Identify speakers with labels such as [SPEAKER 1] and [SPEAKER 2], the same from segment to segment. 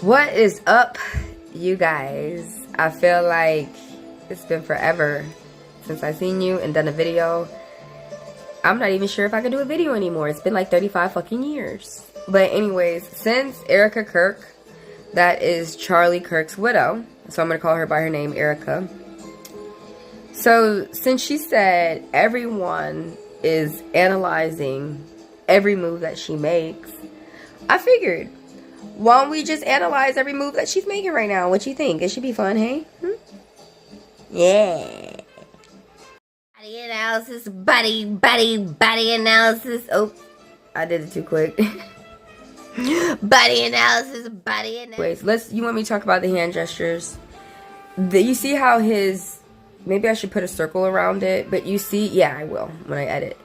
[SPEAKER 1] What is up, you guys? I feel like it's been forever since I've seen you and done a video. I'm not even sure if I can do a video anymore. It's been like 35 fucking years. But anyways, since Erika Kirk, that is Charlie Kirk's widow, so I'm going to call her by her name, Erika. So since she said everyone is analyzing every move that she makes, I figured, why don't we just analyze every move that she's making right now? What you think? It should be fun, hey? Yeah. Body analysis, body analysis. Oh, I did it too quick. Body analysis. Wait, you want me to talk about the hand gestures? You see how maybe I should put a circle around it, but you see, yeah, I will when I edit,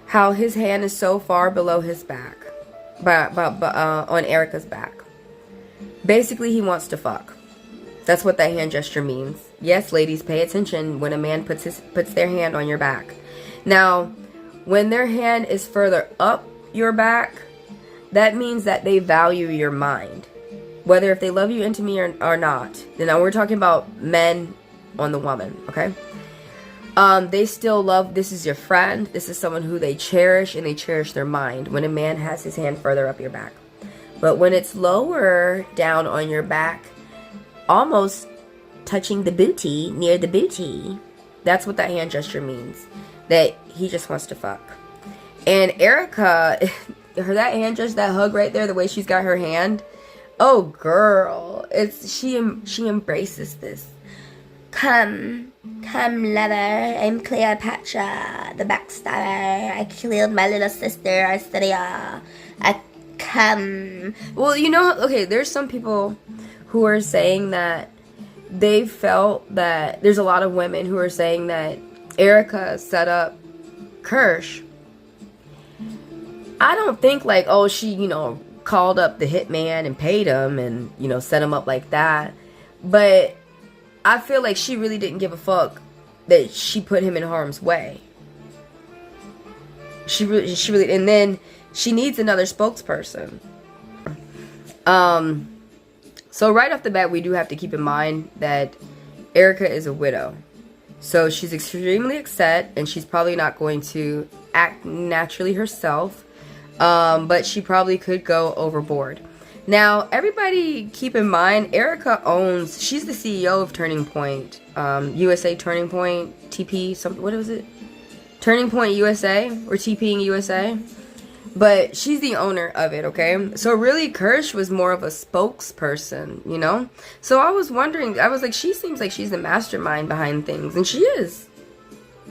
[SPEAKER 1] how his hand is so far below his back, on Erika's back. Basically, he wants to fuck. That's what that hand gesture means. Yes, ladies, pay attention when a man puts their hand on your back. Now, when their hand is further up your back, that means that they value your mind. Whether if they love you intimately or not. Now, we're talking about men on the woman, okay? They still love, this is your friend. This is someone who they cherish, and they cherish their mind when a man has his hand further up your back. But when it's lower down on your back, almost touching the booty, near the booty, that's what that hand gesture means. That he just wants to fuck. And Erika, that hand gesture, that hug right there, the way she's got her hand, oh girl, she embraces this. Come, lover, I'm Cleopatra, the backstabber. I killed my little sister, Arsteria. I come. Well, you know, okay, there's some people who are saying that they felt that, there's a lot of women who are saying that Erika set up Kirsch. I don't think like, oh, she, called up the hitman and paid him and, set him up like that. But I feel like she really didn't give a fuck that she put him in harm's way. She really, and then she needs another spokesperson. So right off the bat, we do have to keep in mind that Erika is a widow. So she's extremely upset, and she's probably not going to act naturally herself. But she probably could go overboard. Now, everybody keep in mind, Erika she's the CEO of Turning Point, USA Turning Point, TP, what was it? Turning Point USA, or TPing USA. But she's the owner of it, okay? So really, Kirsch was more of a spokesperson, So I was wondering, I was like, she seems like she's the mastermind behind things, and she is.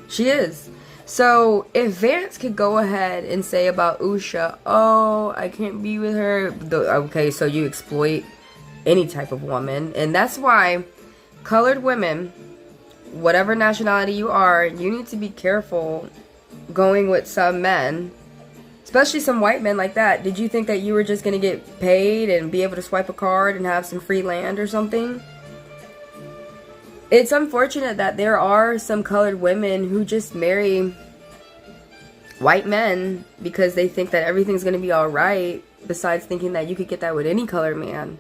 [SPEAKER 1] She is. So, if Vance could go ahead and say about Usha, oh, I can't be with her. Okay, so you exploit any type of woman. And that's why colored women, whatever nationality you are, you need to be careful going with some men. Especially some white men like that. Did you think that you were just going to get paid and be able to swipe a card and have some free land or something? It's unfortunate that there are some colored women who just marry white men because they think that everything's going to be alright, besides thinking that you could get that with any colored man.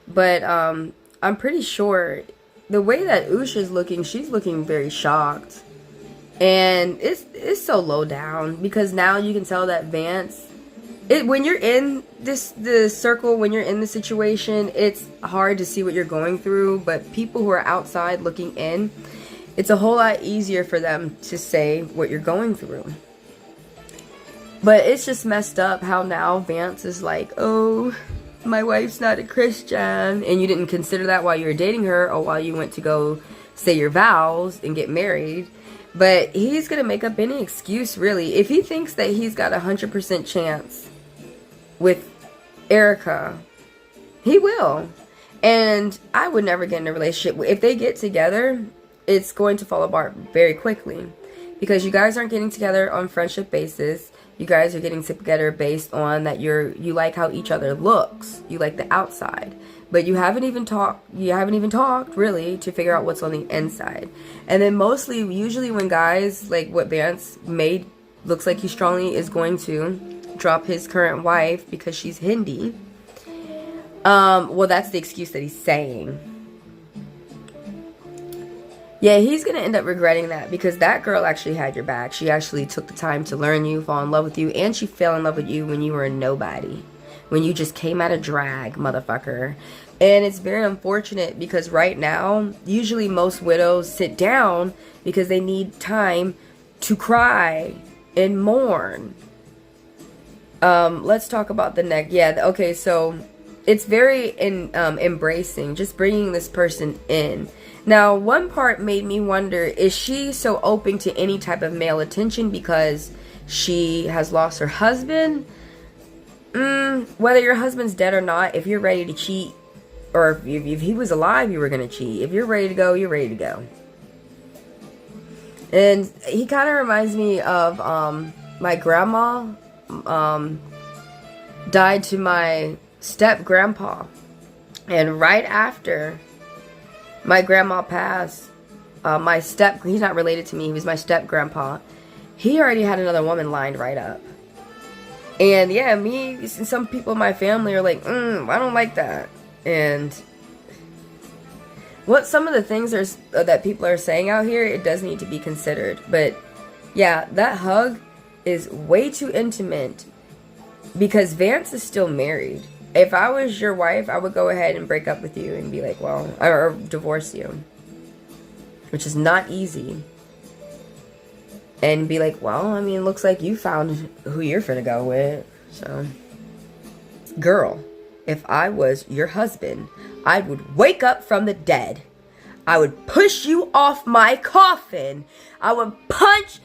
[SPEAKER 1] But I'm pretty sure the way that Usha's looking, she's looking very shocked. And it's so low down, because now you can tell that Vance, when you're in the circle, when you're in the situation, it's hard to see what you're going through. But people who are outside looking in, it's a whole lot easier for them to say what you're going through. But it's just messed up how now Vance is like, oh, my wife's not a Christian. And you didn't consider that while you were dating her, or while you went to go say your vows and get married. But he's going to make up any excuse, really. If he thinks that he's got 100% chance with Erika, he will. And I would never get in a relationship. If they get together, it's going to fall apart very quickly. Because you guys aren't getting together on friendship basis. You guys are getting together based on that you like how each other looks. You like the outside. But you haven't even talked really to figure out what's on the inside. And then usually when guys, like what Vance made, looks like he strongly is going to drop his current wife because she's Hindi. Well, that's the excuse that he's saying. Yeah, he's gonna end up regretting that, because that girl actually had your back. She actually took the time to learn you, fall in love with you, and she fell in love with you when you were a nobody. When you just came out of drag, motherfucker. And it's very unfortunate, because right now, usually most widows sit down because they need time to cry and mourn. Let's talk about the neck. Yeah, okay, so it's very embracing, just bringing this person in. Now, one part made me wonder, is she so open to any type of male attention because she has lost her husband? Whether your husband's dead or not, if you're ready to cheat, or if he was alive, you were going to cheat. If you're ready to go, you're ready to go. And he kind of reminds me of my grandma. Died to my step grandpa, and right after my grandma passed, he's not related to me, he was my step grandpa, he already had another woman lined right up. And yeah, me and some people in my family are like, I don't like that. And what some of the things that people are saying out here, it does need to be considered. But yeah, that hug is way too intimate, because Vance is still married. If I was your wife, I would go ahead and break up with you and be like, well, or divorce you. Which is not easy. And be like, well, I mean, it looks like you found who you're finna go with. So, girl, if I was your husband, I would wake up from the dead. I would push you off my coffin. I would punch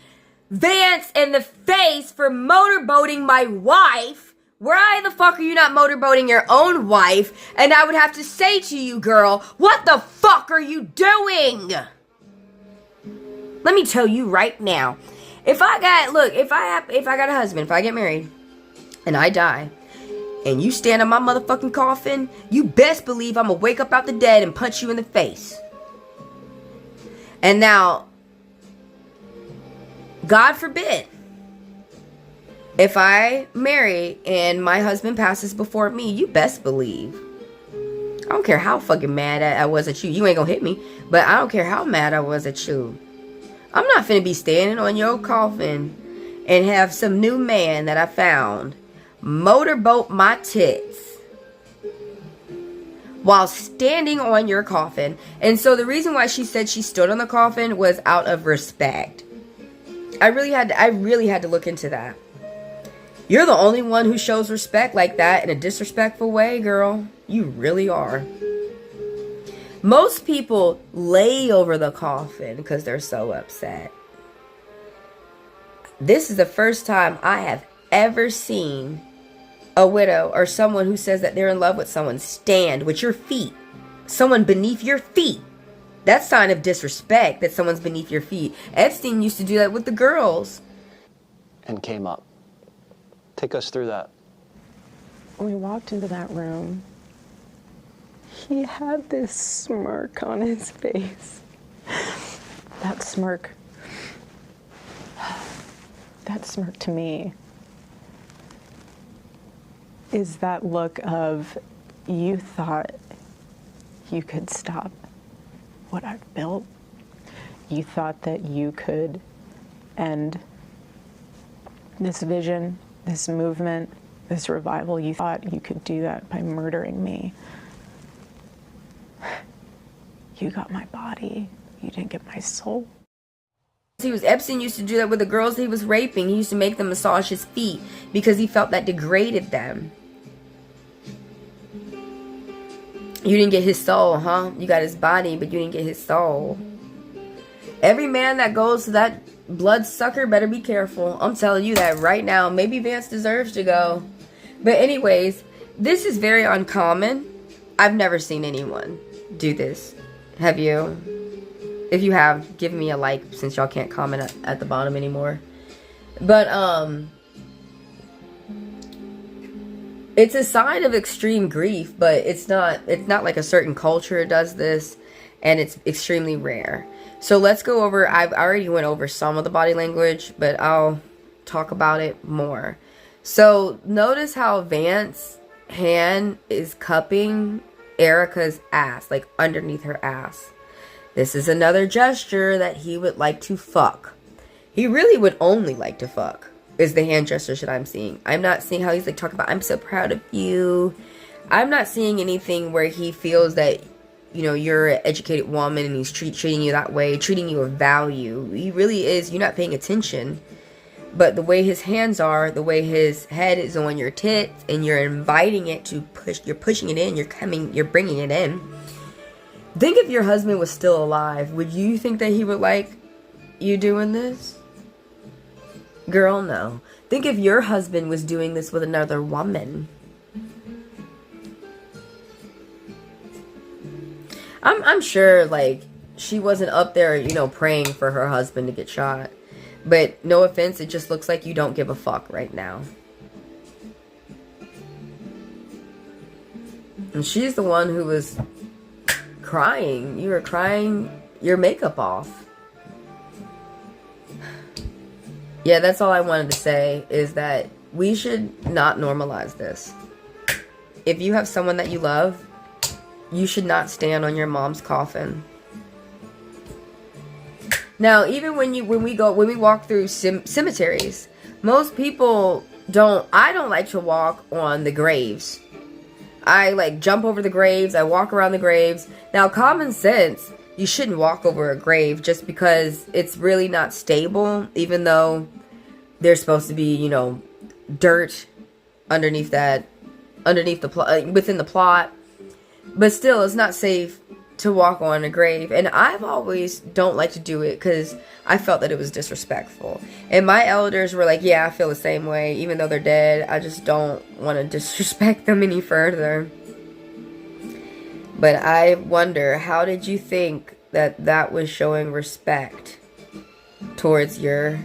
[SPEAKER 1] Vance in the face for motorboating my wife. Why the fuck are you not motorboating your own wife? And I would have to say to you, girl, what the fuck are you doing? Let me tell you right now. If I got a husband, if I get married and I die, and you stand on my motherfucking coffin, you best believe I'm gonna wake up out the dead and punch you in the face. And now, God forbid, if I marry and my husband passes before me, you best believe, I don't care how fucking mad I was at you. You ain't gonna hit me, but I don't care how mad I was at you. I'm not finna be standing on your coffin and have some new man that I found motorboat my tits while standing on your coffin. And so the reason why she said she stood on the coffin was out of respect. I really had to look into that. You're the only one who shows respect like that in a disrespectful way, girl. You really are. Most people lay over the coffin because they're so upset. This is the first time I have ever seen a widow or someone who says that they're in love with someone stand with your feet. Someone beneath your feet. That's a sign of disrespect, that someone's beneath your feet. Epstein used to do that with the girls.
[SPEAKER 2] And came up. Take us through that.
[SPEAKER 3] When we walked into that room, he had this smirk on his face. That smirk to me is that look of, you thought you could stop what I've built. You thought that you could end this vision, this movement, this revival. You thought you could do that by murdering me. You got my body. You didn't get my soul.
[SPEAKER 1] Epstein used to do that with the girls he was raping. He used to make them massage his feet because he felt that degraded them. You didn't get his soul, huh? You got his body, but you didn't get his soul. Every man that goes to that bloodsucker better be careful. I'm telling you that right now. Maybe Vance deserves to go. But anyways, this is very uncommon. I've never seen anyone do this. Have you? If you have, give me a like, since y'all can't comment at the bottom anymore. But it's a sign of extreme grief, but it's not like a certain culture does this, and it's extremely rare. So let's go over, I already went over some of the body language, but I'll talk about it more. So notice how Vance hand is cupping Erika's ass, like underneath her ass. This is another gesture that he would like to fuck. He really would only like to fuck, is the hand gestures that I'm seeing. I'm not seeing how he's like talking about, I'm so proud of you. I'm not seeing anything where he feels that, you know, you're an educated woman and he's treating you that way, treating you of value. He really is, you're not paying attention. But the way his hands are, the way his head is on your tits, and you're inviting it to push, you're pushing it in, you're bringing it in. Think if your husband was still alive, would you think that he would like you doing this? Girl, no. Think if your husband was doing this with another woman. I'm sure, like, she wasn't up there, you know, praying for her husband to get shot. But no offense, it just looks like you don't give a fuck right now. And she's the one who was crying. You were crying your makeup off. Yeah, that's all I wanted to say, is that we should not normalize this. If you have someone that you love, you should not stand on your mom's coffin. Now, even when we walk through cemeteries, most people don't. I don't like to walk on the graves. I like jump over the graves. I walk around the graves. Now, common sense, you shouldn't walk over a grave just because it's really not stable. Even though there's supposed to be, you know, dirt underneath that, within the plot. But still, it's not safe to walk on a grave. And I've always don't like to do it because I felt that it was disrespectful. And my elders were like, yeah, I feel the same way. Even though they're dead, I just don't want to disrespect them any further. But I wonder, how did you think that that was showing respect towards your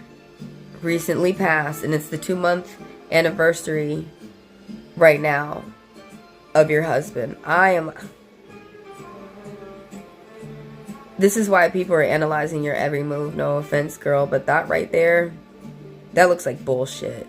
[SPEAKER 1] recently passed, and it's the 2-month anniversary right now of your husband? This is why people are analyzing your every move. No offense, girl, but that right there, that looks like bullshit.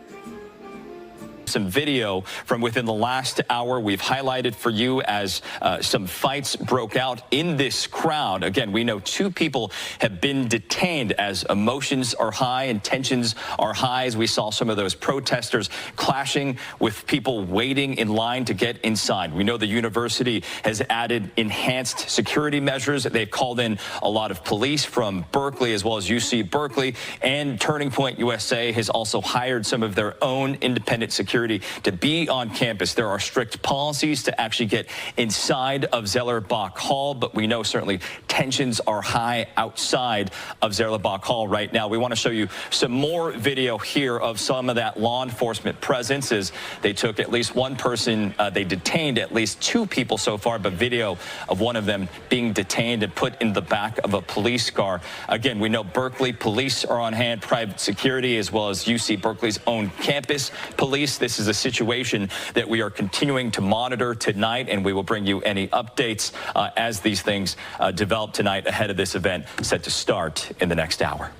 [SPEAKER 4] Some video from within the last hour we've highlighted for you as some fights broke out in this crowd. Again, we know 2 people have been detained as emotions are high and tensions are high, as we saw some of those protesters clashing with people waiting in line to get inside. We know the university has added enhanced security measures. They've called in a lot of police from Berkeley as well as UC Berkeley, and Turning Point USA has also hired some of their own independent security to be on campus. There are strict policies to actually get inside of Zellerbach Hall, but we know certainly tensions are high outside of Zellerbach Hall right now. We want to show you some more video here of some of that law enforcement presence as they took at least one person, they detained at least 2 people so far, but video of one of them being detained and put in the back of a police car. Again, we know Berkeley police are on hand, private security, as well as UC Berkeley's own campus police. This is a situation that we are continuing to monitor tonight, and we will bring you any updates as these things develop tonight ahead of this event set to start in the next hour.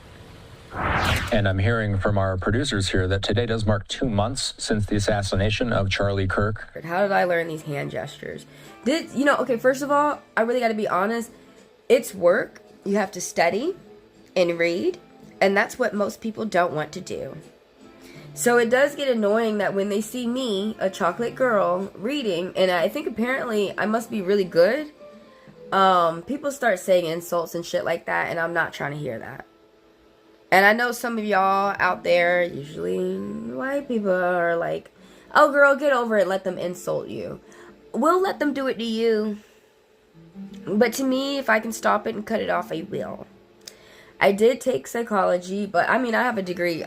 [SPEAKER 5] And I'm hearing from our producers here that today does mark 2 months since the assassination of Charlie Kirk.
[SPEAKER 1] How did I learn these hand gestures? Okay, first of all, I really got to be honest. It's work. You have to study and read, and that's what most people don't want to do. So it does get annoying that when they see me, a chocolate girl, reading, and I think apparently I must be really good, people start saying insults and shit like that, and I'm not trying to hear that. And I know some of y'all out there, usually white people, are like, oh girl, get over it, let them insult you. We'll let them do it to you. But to me, if I can stop it and cut it off, I will. I did take psychology, but I mean, I have a degree,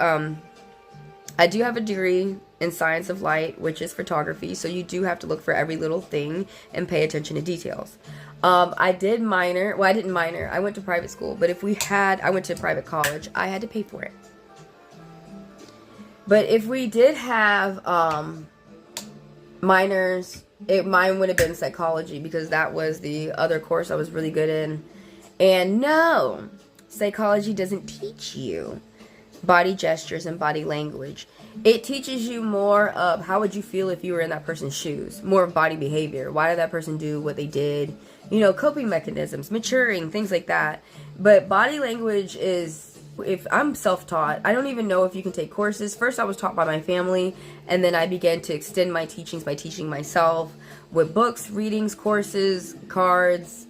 [SPEAKER 1] I do have a degree in science of light, which is photography, so you do have to look for every little thing and pay attention to details. I did minor, well, I didn't minor, I went to private school, but I went to private college, I had to pay for it. But if we did have minors, mine would have been psychology, because that was the other course I was really good in. And no, psychology doesn't teach you body gestures and body language. It teaches you more of how would you feel if you were in that person's shoes. More of body behavior. Why did that person do what they did? You know, coping mechanisms, maturing, things like that. But body language is, if I'm self-taught, I don't even know if you can take courses. First, I was taught by my family, and then I began to extend my teachings by teaching myself with books, readings, courses, cards.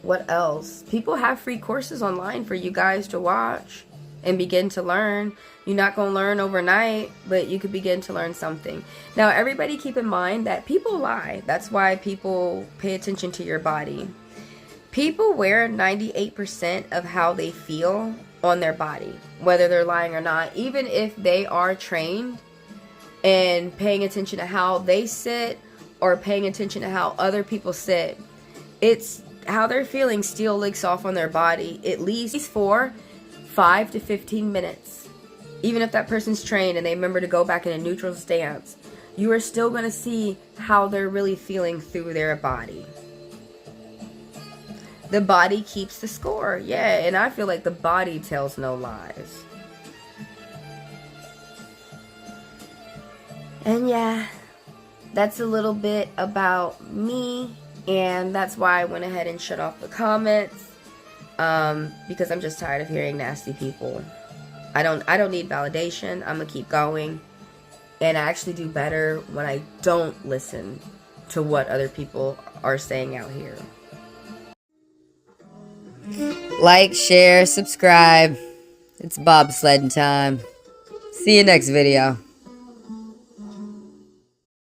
[SPEAKER 1] What else? People have free courses online for you guys to watch and begin to learn. You're not going to learn overnight, but you could begin to learn something. Now, everybody keep in mind that people lie. That's why people pay attention to your body. People wear 98% of how they feel on their body, whether they're lying or not. Even if they are trained and paying attention to how they sit or paying attention to how other people sit, it's how they're feeling still leaks off on their body at least for 5 to 15 minutes. Even if that person's trained and they remember to go back in a neutral stance, you are still going to see how they're really feeling through their body. The body keeps the score. Yeah, and I feel like the body tells no lies. And yeah, that's a little bit about me, and that's why I went ahead and shut off the comments. Because I'm just tired of hearing nasty people. I don't need validation. I'm gonna keep going, and I actually do better when I don't listen to what other people are saying out here. Like, share, subscribe. It's bobsledding time. See you next video.